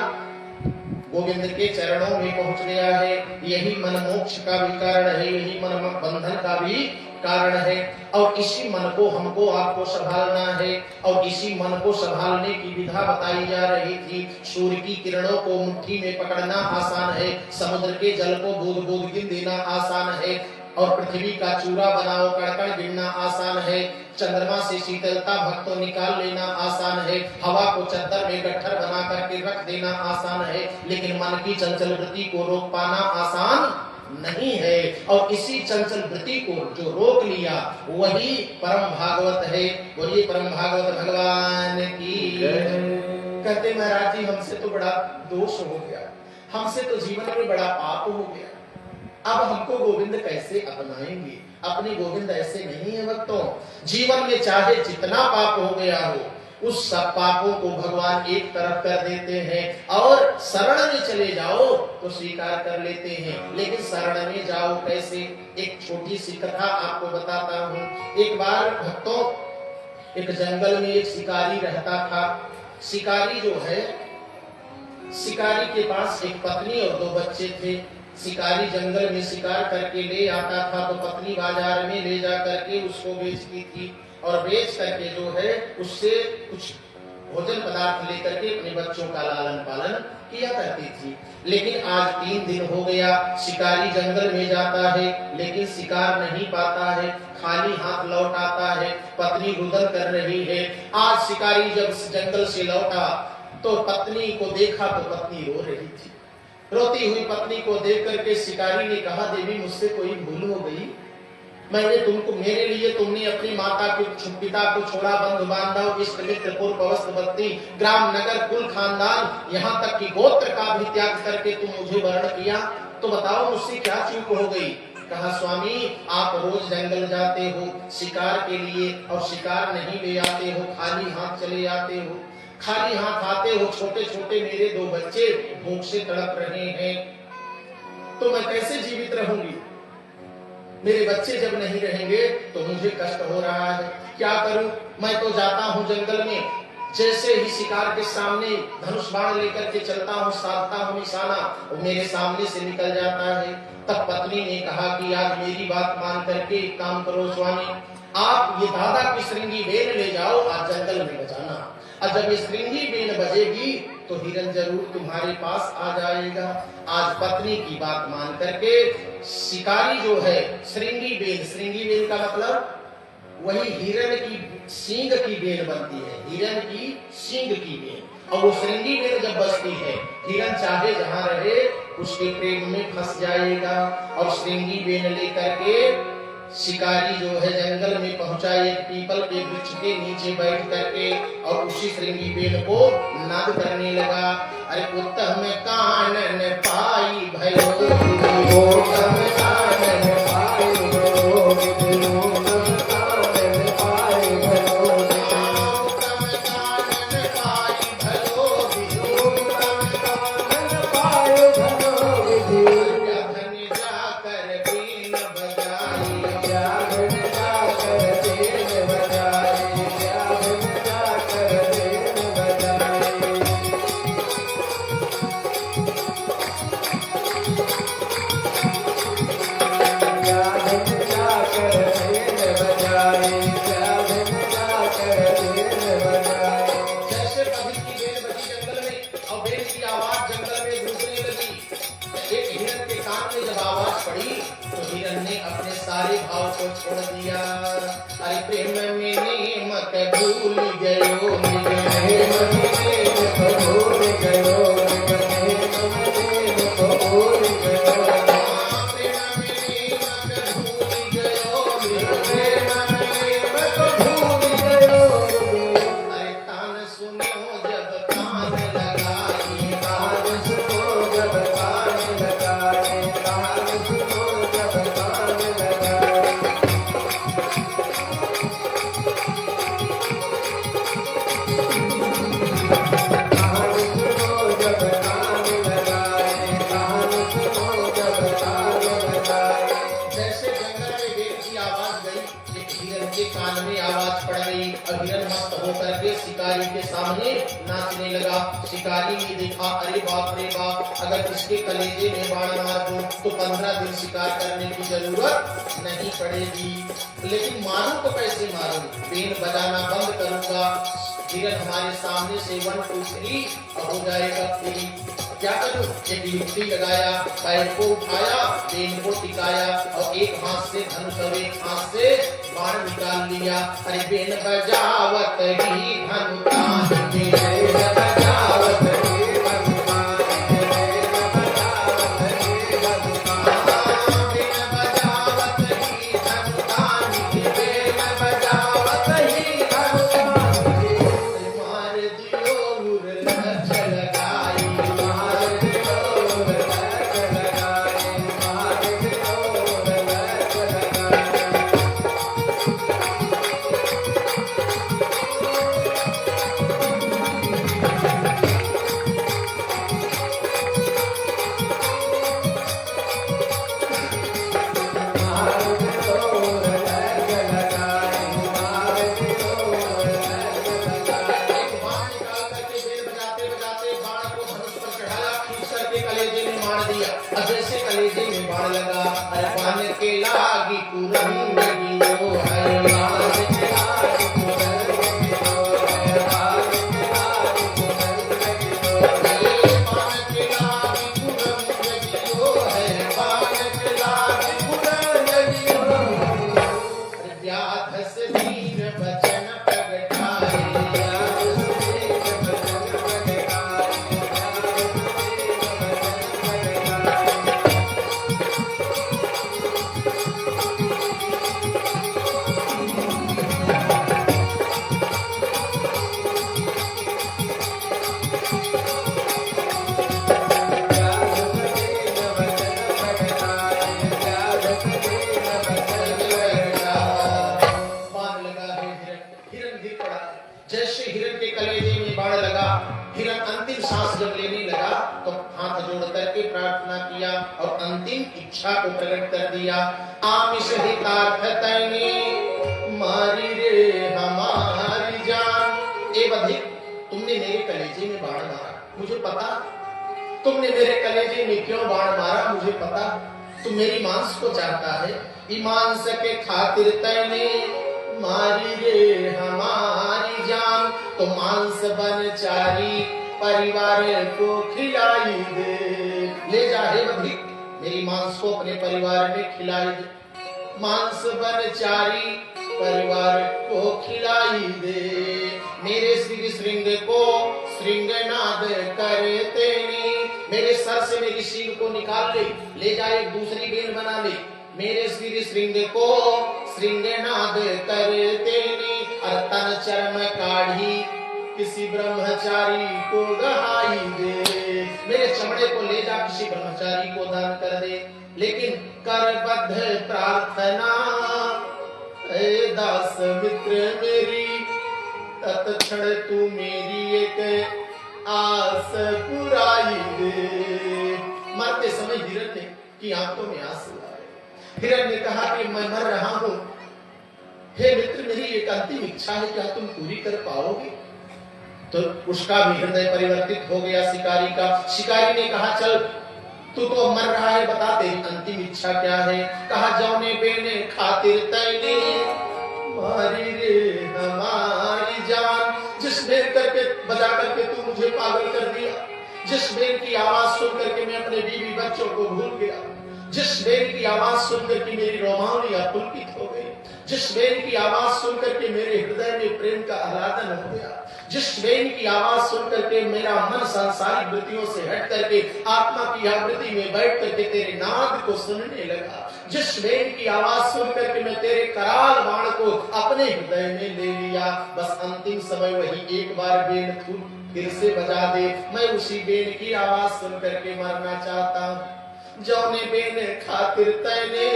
S1: गोविंद के चरणों में पहुंच गया है। यही मन मोक्ष का भी कारण है, यही मन बंधन का भी कारण है। और इसी मन को हमको आपको संभालना है, और इसी मन को संभालने की विधा बताई जा रही थी। सूर्य की किरणों को मुट्ठी में पकड़ना आसान है, समुद्र के जल को बूंद बूंद गिन देना आसान है, और पृथ्वी का चूरा बनाओ कड़कड़ गिनना आसान है। चंद्रमा से शीतलता भक्तों निकाल लेना आसान है, हवा को चद्दर में गट्ठर बना करके रख देना आसान है, लेकिन मन की चंचल वृत्ति को रोक पाना आसान नहीं है। और इसी चंचल वृत्ति को जो रोक लिया वही परम भागवत है। बोलिए परम भागवत भगवान की। कहते महाराज जी, हमसे तो बड़ा दोष हो गया, हमसे तो जीवन में बड़ा पाप हो गया, अब हमको गोविंद कैसे अपनाएंगे? अपने गोविंद ऐसे नहीं है भक्तों। जीवन में चाहे जितना पाप हो गया हो, उस सब पापों को भगवान एक तरफ कर देते हैं, और शरण में चले जाओ तो स्वीकार कर लेते हैं। लेकिन शरण में जाओ कैसे? एक छोटी सी कथा आपको बताता हूँ। एक बार भक्तों, एक जंगल में एक शिकारी रहता था। शिकारी जो है, शिकारी के पास एक पत्नी और 2 बच्चे थे। शिकारी जंगल में शिकार करके ले आता था तो पत्नी बाजार में ले जा करके उसको बेचती थी, और बेच करके जो है उससे कुछ भोजन पदार्थ लेकर के अपने बच्चों का लालन पालन किया करती थी। लेकिन आज 3 दिन हो गया, शिकारी जंगल में जाता है लेकिन शिकार नहीं पाता है, खाली हाथ लौट आता है। पत्नी रुदन कर रही है। आज शिकारी जब जंगल से लौटा तो पत्नी को देखा तो पत्नी रो रही थी। रोती हुई पत्नी को देख करके शिकारी ने कहा, देवी मुझसे कोई भूल हो गई, मैंने तुमको, मेरे लिए तुमने अपनी माता के पिता को छोड़ा, बंधु बांधव इष्ट मित्र पूर्व वस्त्र बत्ती ग्राम नगर कुल खानदान यहाँ तक कि गोत्र का भी त्याग करके तुम मुझे वर्ण किया, तो बताओ मुझसे क्या चूक हो गई? कहा स्वामी, आप रोज जंगल जाते हो शिकार के लिए और शिकार नहीं ले आते हो, खाली हाथ चले आते हो, खाली हाथ आते हो। छोटे छोटे मेरे 2 बच्चे भूख से तड़प रहे हैं, तो मैं कैसे जीवित रहूंगी? मेरे बच्चे जब नहीं रहेंगे तो मुझे कष्ट हो रहा है, क्या करूं? मैं तो जाता हूं जंगल में, जैसे ही शिकार के सामने धनुष बाण लेकर के चलता हूं, साधता हूं निशाना, वो मेरे सामने से निकल जाता है। तब पत्नी ने कहा कि आज मेरी बात मान करके एक काम करो स्वामी, आप ये दादा की श्रृंगी बेल ले जाओ, आज जंगल में बजाना, और जब ये श्रृंगी बेल बजेगी तो हिरन जरूर तुम्हारे पास आ जाएगा। आज पत्नी की बात मान करके शिकारी जो है श्रृंगी बेल का मतलब वही हिरन की सींग की बेल बनती है, हिरन की सींग की बेल, और वो श्रृंगी बेल जब बजती है, हिरन चाहे जहां रहे उसके प्रेम में फंस जाएगा, और श्रृंगी बेल लेकर के शिकारी जो है जंगल में पहुंचा, एक पीपल के वृक्ष के नीचे बैठ करके और उसी श्रृंगी बेल को नाद करने लगा। अरे उत्तम कानन पाई भयो,
S2: उत्तम कानन पाई भयो, उत्तम कानन पाई भयो,
S1: उत्तम कानन पाई भयो,
S2: उत्तम कानन पाई भयो विधि।
S1: धन जाकर बीन बजाई,
S2: व्याधन जाकर देन बजाए, व्याधन जाकर देन बजाए। व्याधन जाकर देन बजाए, व्याधन जाकर देन बजाए।
S1: जैसे कभी की बेल बजी जंगल में और बेल की आवाज जंगल में गूंजने लगी। एक हिरन के कान में जब आवाज पड़ी तो हिरन ने अपने सारे भाव को छोड़ दिया। अरे प्रेम में नेमक भूल गयो,
S2: हे मनीष को भूल गयो, हे मनीष को भूल गयो,
S1: प्रेम में नेमक भूल गयो।
S2: हे मनीष को भूल गयो।
S1: अरे तान सुनो जब कान लगाई,
S2: कान सुनो जब कान लगाए, कान सुनो जब कान लगाए। कान सुनो जब कान लगाए, कान सुनो जब कान लगाए।
S1: जैसे जंगल में बेल की आवाज गई, एक हिरन के कान में आवाज पड़ गई और हिरन मस्त होकर के शिकारी के सामने नाचने लगा। शिकारी ने देखा, अरे बाप रे बाप, अगर इसके कलेजे में बाण मार दूं तो 15 दिन शिकार करने की जरूरत नहीं पड़ेगी। लेकिन मारूं तो कैसे मारूं? बेल बजाना बंद करूंगा, हिरन हमारे सामने से 1 2 3 हो जाएगा। फिर क्या करूं? एक युक्ति लगाया, पैर को उठाया, बेल को टिकाया और एक हाथ से धनुष और एक हाथ से बाण निकाल लिया। अरे बेल बजावत ही धनुष के,
S2: बेल बजावत ही हनुमान, बेल बजावत ही हनुमान,
S1: बेल बजावत ही धनुष के,
S2: बेल बजावत ही हनुमान।
S1: मार दियो उरलच लगाई,
S2: मार दियो लच लगाए, मार दियो लच लगाए। मार दियो लच लगाए, मार दियो लच लगाए।
S1: एक बाण निकाल करके बेल बजाते बजाते बाण को धनुष पर चढ़ाया, खींच करके कलेजे में मार दिया। अब जैसे कलेजे में बाण लगा, अरे बाण के लागी कुरंग गियो है,
S2: बाण के लागी कुरंग गियो है, बाण के लागी कुरंग गियो है,
S1: बाण के लागी कुरंग गियो है,
S2: बाण के लागी कुरंग गियो है।
S1: अरे व्याध से वीर बचन प्रगटाए,
S2: व्याध सुनील बचन प्रगटाए, व्याध सुनील बचन प्रगटाए। व्याध सुनील बचन प्रगटाए, व्याध सुनील बचन प्रगटाए।
S1: बाण लगा है हिरन, हिरन गिर पड़ा। जैसे हिरन के कलेजे में बाण लगा, हिरन अंतिम सांस जब लेने लगा तो हाथ जोड़ करके प्रार्थना किया और अंतिम इच्छा को प्रकट कर दिया। आमिष हितार्थ तैने मारी रे हमारी जान। ए बधिक, तुमने मेरे कलेजे में बाण मारा, मुझे पता। तुमने मेरे कलेजे में क्यों बाण मारा, मुझे पता। तुम मेरी मांस को चाहता है, ई मांस के खातिर तैने मारी रे हमारी जान। तो मांस बन चारी परिवार को खिलाई दे। ले जा हे बधिक, मेरी मांस को अपने परिवार में खिलाई दे। मांस बन चारी परिवार को खिलाई दे। मेरे श्री श्रृंग को श्रृंगनाद करते ने। मेरे सर से मेरी सींग को निकाल ले जा, एक दूसरी बेल बना ले। मेरे सिर श्रृंग को श्रृंगनाद करते ने, और तन चर्म काढ़ी किसी ब्रह्मचारी को गहाई दे। मेरे चमड़े को ले जा किसी ब्रह्मचारी को दान कर दे, लेकिन करबद्ध प्रार्थना ऐ दास मित्र मेरी, तत्क्षण तू मेरी एक आस पुराई दे। मरते समय हिरण्य की आंखों में आंसू आए। हिरण्य ने कहा कि मैं मर रहा हूं, हे मित्र मेरी एक अंतिम इच्छा है, क्या तुम पूरी कर पाओगे? तो उसका भी हृदय परिवर्तित हो गया शिकारी का। शिकारी ने कहा चल तू तो मर रहा है, बता तेरी अंतिम इच्छा क्या है? कहा जौने बेने खातिर तैने मारी रे हमारी जान, जिस बेन करके बजा करके तू मुझे पागल कर दिया, जिस बेन की आवाज सुन करके मैं अपने बीवी बच्चों को भूल गया, जिस बेन की आवाज सुन करके मेरी रोमावलियां पुलकित हो गई, जिस बेन की आवाज सुन करके मेरे हृदय में प्रेम का आह्लादन हो गया, जिस बेन की आवाज सुन करके मेरा मन सांसारिक वृत्तियों से हट करके आत्मा की आवृत्ति में बैठ करके तेरे नाद को सुनने लगा, जिस बेन की आवाज सुन करके मैं तेरे कराल बाण को अपने हृदय में ले लिया, बस अंतिम समय वही एक बार बेन फिर से बजा दे, मैं उसी बेन की आवाज सुन करके मरना चाहता हूं। जौने बेन खातिर तैने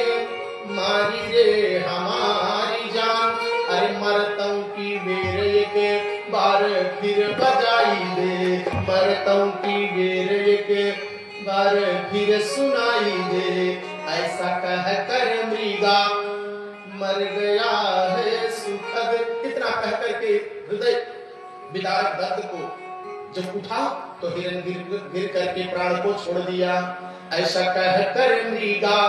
S1: मारी रे हमारी जान, अरे मरतों की बेर एक बार फिर बजाई दे, मरतों की बेर एक बार फिर सुनाई दे, ऐसा कह कर मृगा मर गया है सुखद। इतना कह करके हृदय विदारक दर्द को जब उठा तो हिरण गिर करके प्राण को छोड़ दिया। ऐसा कह कर मृगा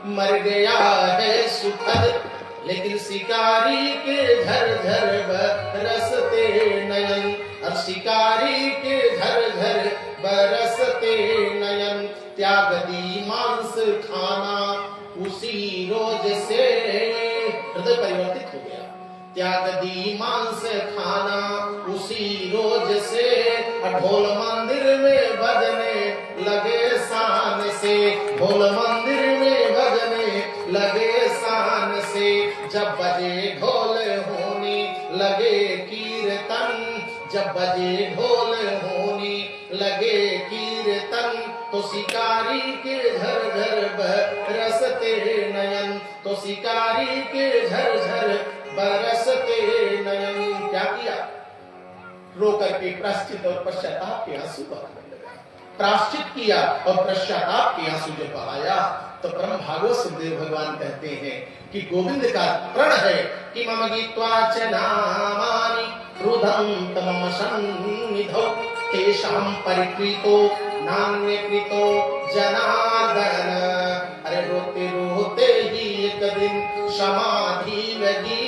S1: मर गया है सुखद, लेकिन शिकारी के झरझर बरसते नयन, और शिकारी के झरझर बरसते नयन, त्याग दी मांस खाना उसी रोज से। हृदय परिवर्तित हो गया। त्याग दी मांस खाना उसी रोज से, ढोल मंदिर में बजने लगे शान से, ढोल मंदिर में बजने लगे शान से, जब बजे ढोल होने लगे कीर्तन, जब बजे ढोल होने लगे कीर्तन, तो शिकारी के झरझर बरसते नयन, तो शिकारी के झरझर बरसते नयन। क्या किया? रो करके प्राश्चित और पश्चाताप के आंसू बहाने लगा। प्राश्चित किया और पश्चाताप के आंसू जब बहाया तो परम भागवत सुखदेव भगवान कहते हैं कि गोविंद का प्रण है कि मम गीत्वा च नामानि रुदं तमम सन्निधौ, तेषां परिकृतो नान्यकृतो जनार्दन। अरे रोते रोते ही एक दिन समाधि लगी,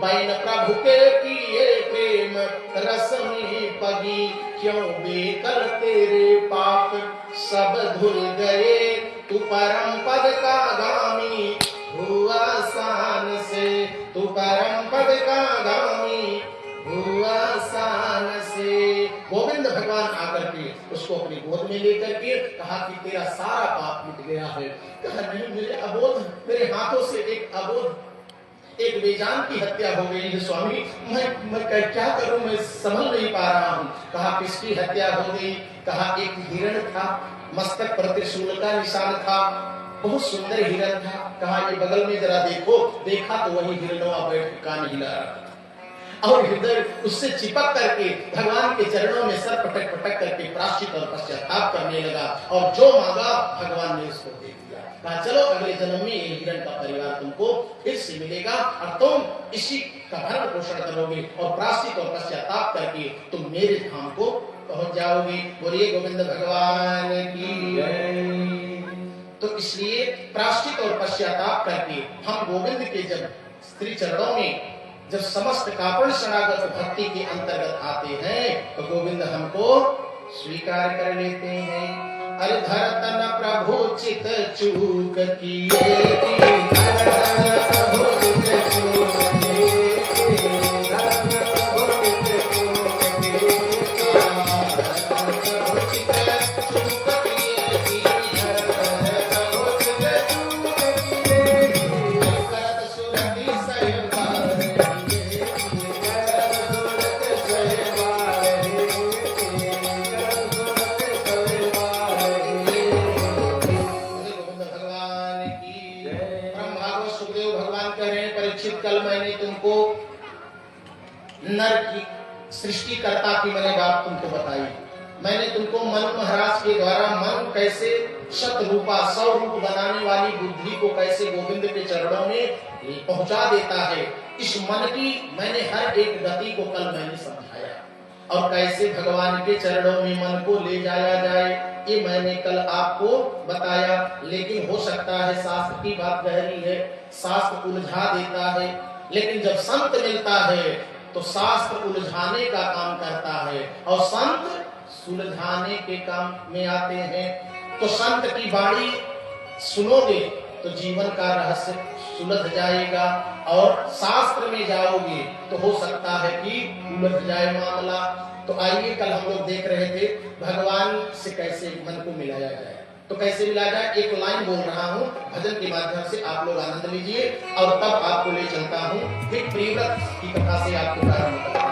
S1: बैन प्रभु के किए प्रेम रस में पगी, क्यों बेकर तेरे पाप सब धुल गए, तू परम पद का गामी हुआ शान से, तू परम पद का गामी हुआ शान से। गोविंद भगवान आकर के उसको अपनी गोद में लेकर के कहा कि तेरा सारा पाप मिट गया है। कहा नहीं, मेरे अबोध, मेरे हाथों से एक बेजान की हत्या हो गई है स्वामी, मैं क्या करूं, मैं समझ नहीं पा रहा हूं। कहा किसकी हत्या हो गई? कहा एक हिरण था, मस्तक पर त्रिशूल का निशान था, बहुत सुंदर हिरण था। कहा ये बगल में जरा देखो। देखा तो वही हिरणवा बैठ कान हिला रहा और हृदय उससे चिपक करके भगवान के चरणों में सर पटक पटक करके प्राश्चित और पश्चाताप करने लगा, और जो मांगा भगवान ने उसको दे दिया। कहा चलो अगले जन्म में ये हिरण का परिवार तुमको फिर से मिलेगा और तुम इसी का भरण पोषण करोगे और प्राश्चित और पश्चाताप करके तुम मेरे धाम को पहुंच जाओगे। बोलिए गोविंद भगवान की जय। तो इसलिए प्राश्चित और पश्चाताप करके हम गोविंद के जब स्त्री चरणों में जब समस्त कापड़ शरणागत भक्ति के अंतर्गत आते हैं तो गोविंद हमको स्वीकार कर लेते हैं। अरे धरतन प्रभु चित चूक किए, भगवान कह रहे हैं परीक्षित, कल मैंने तुमको नर की सृष्टिकर्ता की मैंने बात तुमको बताई। मैंने तुमको मनु महाराज के द्वारा मन कैसे शत रूपा 100 रूप बनाने वाली बुद्धि को कैसे गोविंद के चरणों में पहुंचा देता है। इस मन की मैंने हर एक गति को कल मैंने समझाया, और कैसे भगवान के चरणों में मन को ले जाया जाए ये मैंने कल आपको बताया। लेकिन हो सकता है शास्त्र की बात गहरी है, शास्त्र उलझा देता है, लेकिन जब संत मिलता है तो शास्त्र उलझाने का काम करता है और संत सुलझाने के काम में आते हैं। तो संत की वाणी सुनोगे तो जीवन का रहस्य सुलझ जाएगा, और शास्त्र में जाओगे तो हो सकता है कि उलझ जाए मामला। तो आइए, कल हम लोग देख रहे थे भगवान से कैसे मन को मिलाया जाए। तो कैसे मिलाया जाए, एक लाइन बोल रहा हूँ, भजन के माध्यम से आप लोग आनंद लीजिए, और तब आपको ले चलता हूँ फिर प्रियव्रत की कथा से आपको प्रारंभ करता हूँ।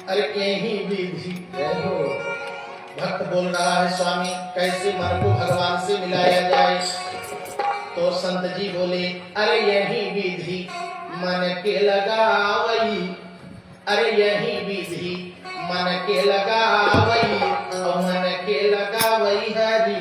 S1: अरे यही विधि हो, भक्त बोल रहा है स्वामी कैसे मन को भगवान से मिलाया जाए। तो संत जी बोले, अरे यही विधि मन के लगावई, अरे यही विधि मन के लगावई, और मन के लगावई हरि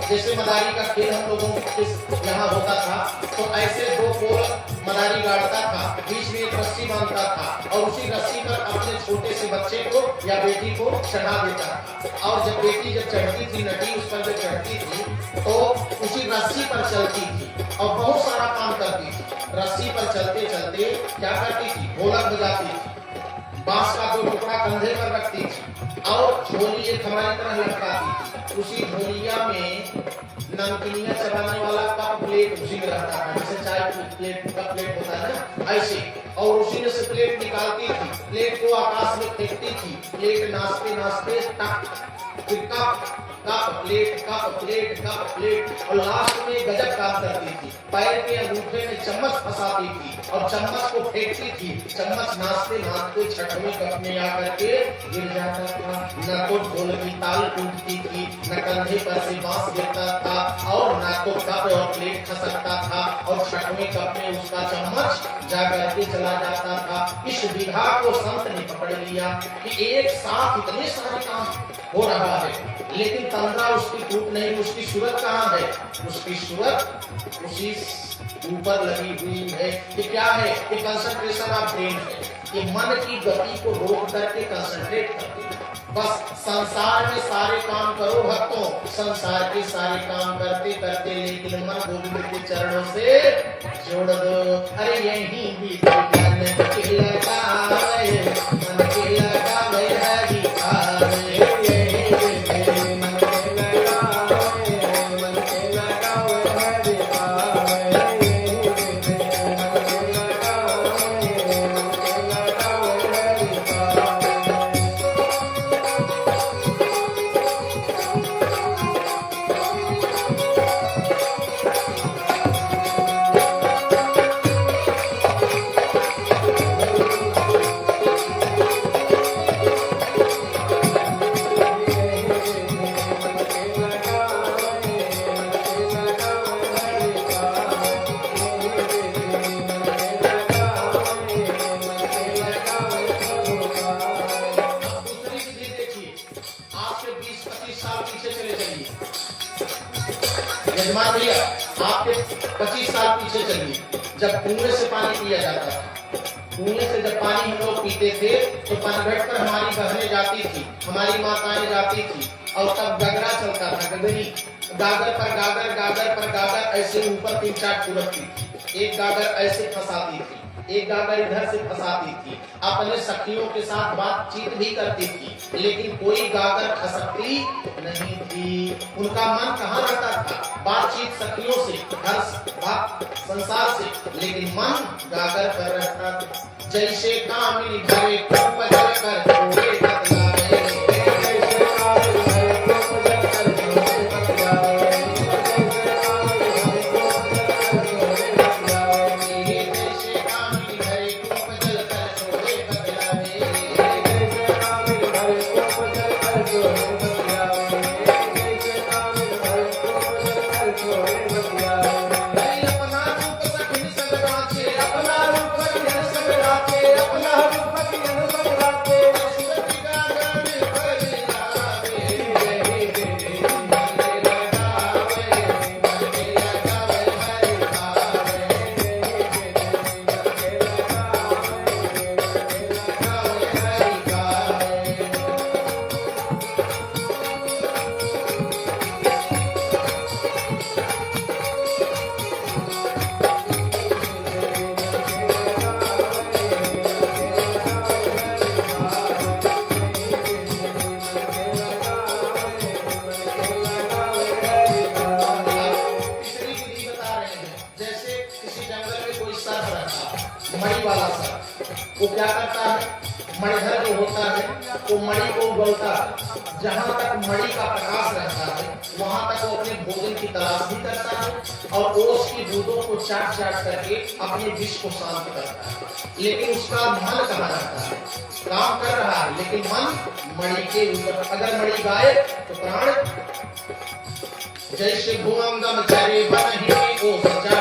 S1: जैसे मदारी का खेल हम लोगों के यहाँ होता था, तो ऐसे दो पोल मदारी गाड़ता था, बीच में एक रस्सी बांधता था, और उसी रस्सी पर अपने छोटे से बच्चे को या बेटी को चढ़ा देता था। और जब बेटी जब चढ़ती थी, नटी उस पर जब चढ़ती थी, तो उसी रस्सी पर चलती थी और बहुत सारा काम करती थी। रस्सी पर चलते चलते क्या करती थी, ढोलक बजाती थी, बांस का 2 टुकड़ा कंधे पर रखती थी, और झोली एक हमारी तरह लटकाती थी। उसी झोलिया में नमकीनिया चबाने वाला का प्लेट उसी में रहता था, जैसे चाय प्लेट का प्लेट होता है ना, ऐसे। और उसी में से प्लेट निकालती थी, प्लेट को आकाश में फेंकती थी, प्लेट नाचते नाचते टक टिक्का कप प्लेट और लास्ट में गजब काम करती थी। पैर के अंगूठे में चम्मच फंसाती थी और चम्मच को फेंकती थी। चम्मच नाचते नाचते छठवें कप में आकर के गिर जाता था। न तो ढोल की ताल टूटती थी, न कंधे पर से बांस गिरता था और न तो कप और प्लेट खसकता था और छठवें कप में उसका चम्मच जा करके चला जाता था। इस विधा को संत ने पकड़ लिया कि एक साथ इतने सारे काम हो रहा है, लेकिन तंद्रा उसकी टूट नहीं। उसकी सूरत कहाँ है? उसकी सूरत उसी ऊपर लगी हुई है। ये क्या है? ये कंसंट्रेशन ऑफ ब्रेन है। ये मन की गति को रोक करके कंसंट्रेट करती है। बस संसार में सारे काम करो भक्तों, संसार के सारे काम करते करते लेकिन मन गोविंद के चरणों से जोड़ दो। अरे यही भी मन के लगावे, मन के लगावे हरि आवे। यजमान भैया, आपके 25 साल पीछे चलिए, जब कुएं से पानी पिया जाता था। कुएं से जब पानी हम लोग पीते थे तो पनघट पर हमारी बहनें जाती थी, हमारी माताएं जाती थी और तब गगरा चलता था, गगरी। गागर पर गागर, गागर पर गागर ऐसे ऊपर 3-4 फुलकती थी। एक गागर ऐसे फंसाती थी, एक गागर इधर से फंसाती थी। अपने सखियों के साथ बातचीत भी करती थी, लेकिन कोई गागर खसकती नहीं थी। उनका मन कहाँ रहता था? बातचीत सखियों से, हर बात संसार से, लेकिन मन गागर पर रहता था। जैसे कामिनी भरे खूब जल कर छोड़े बतलावे, मणि वाला सर वो क्या करता है? मणिधर जो होता है वो मणि को उगलता है। जहाँ तक मणि का प्रकाश रहता है वहाँ तक वो अपने भोजन की तलाश भी करता है और ओस की बूंदों को चाट चाट करके अपने विष को शांत करता है। लेकिन उसका मन कहाँ रहता है? काम कर रहा है लेकिन मन मणि के ऊपर। अगर मणि गाए तो प्राण जैसे भुवंगम चरे बन ही ओ सजा